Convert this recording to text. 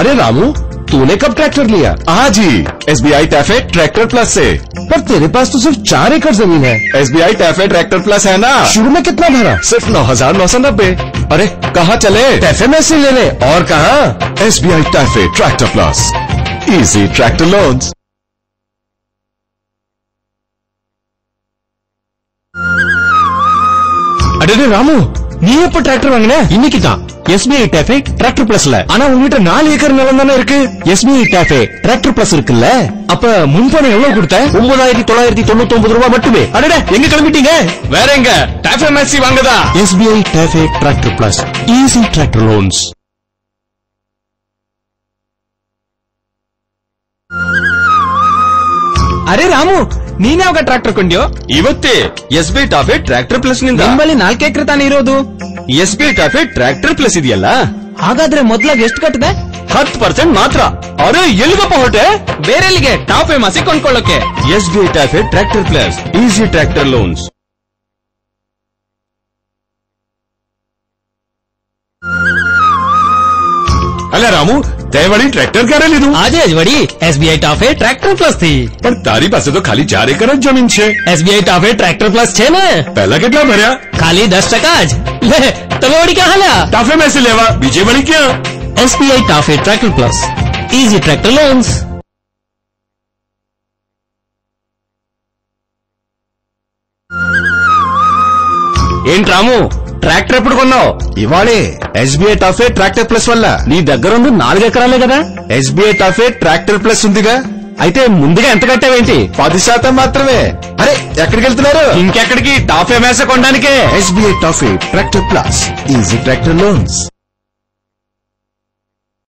अरे रामू, तूने कब ट्रैक्टर लिया? आज ही SBI टैफेट ट्रैक्टर प्लस से। पर तेरे पास तो सिर्फ 4 एकड़ जमीन है। SBI टैफेट ट्रैक्टर प्लस है ना। शुरू में कितना भरा? सिर्फ 9,990। अरे कहाँ चले? टैफे में से ले ले। और कहाँ? SBI टैफेट tractor plus, easy tractor loans. அடே ராமு, நீ எப்ப டிராக்டர் வாங்கின? இன்னைக்கு தான். SBI டேஃபேட் டிராக்டர் பிளஸ்ல. ஆனா உங்ககிட்ட 4 ஏக்கர் நிலம் தானே இருக்கு. SBI டேஃபேட் டிராக்டர் பிளஸ் இருக்குல்ல, அப்ப முன்பணம் எவ்வளவு கொடுத்த? 9,999 ரூபாய் மட்டுமே. அடடே, எங்க கிளம்பிட்டீங்க? வேற எங்க? டேஃபே மேக்ஸி வாங்கதா. SBI டேஃபேட் tractor plus, easy tractor loans. ಅರೆ ರಾಮು, ನೀನ್ ಯಾವಾಗ ಟ್ರಾಕ್ಟರ್ ಕೊಂಡ್ಯೋ? ಇವತ್ತೇ SBI ಟೇಫೆಟ್ ಟ್ರ್ಯಾಕ್ಟರ್ ಪ್ಲಸ್ ನಿಂದ. ನಿಮ್ಮಲ್ಲಿ 4 ಎಕರೆ ತಾನೇ ಇರೋದು. SBI ಟೇಫೆಟ್ ಟ್ರ್ಯಾಕ್ಟರ್ ಪ್ಲಸ್ ಇದೆಯಲ್ಲ, ಹಾಗಾದ್ರೆ ಮೊದ್ಲಾಗ ಎಷ್ಟು ಕಟ್ಟಿದೆ? 10% ಮಾತ್ರ. ಅರೆ ಎಲ್ಲಿಗಪ್ಪ ಹೊರಟೆ? ಬೇರೆಲ್ಲಿಗೆ? ಟಾಪ್ ಮಾಸಿ ಕೊಂಡ್ಕೊಳ್ಳೋಕೆ. SBI ಟೇಫೆಟ್ tractor plus, easy tractor loans. અલે રામુ, તે વળી ટ્રેક્ટર ક્યારે લીધું? આજે જ વળી SBI ટોફે ટ્રેક્ટર પ્લસ થી. પણ તારી પાસે તો ખાલી 4 એકર જ જમીન છે. SBI ટોફે ટ્રેક્ટર પ્લસ છે ને. પહેલા કેટલા ભર્યા? ખાલી 10% જ. લે, તમે વળી ક્યાં હાલ્યા? ટાફે મેસે લેવા, બીજે વળી ક્યાં? SBI ટોફે tractor plus, easy tractor loans. ఏంటి రాము, ట్రాక్టర్ ఎప్పుడు కొన్నావు? ఇవాళే SBI టేఫేట్ ట్రాక్టర్ ప్లస్ వల్ల. నీ దగ్గర ఉంది 4 ఎకరాలే కదా. SBI టేఫేట్ ట్రాక్టర్ ప్లస్ ఉందిగా. అయితే ముందుగా ఎంత కట్టావేంటి? 10% మాత్రమే. అరే ఎక్కడికి వెళ్తున్నారు? ఇంకెక్కడికి, టాఫే మేస కొనడానికే. SBI టేఫేట్ tractor plus, easy tractor loans.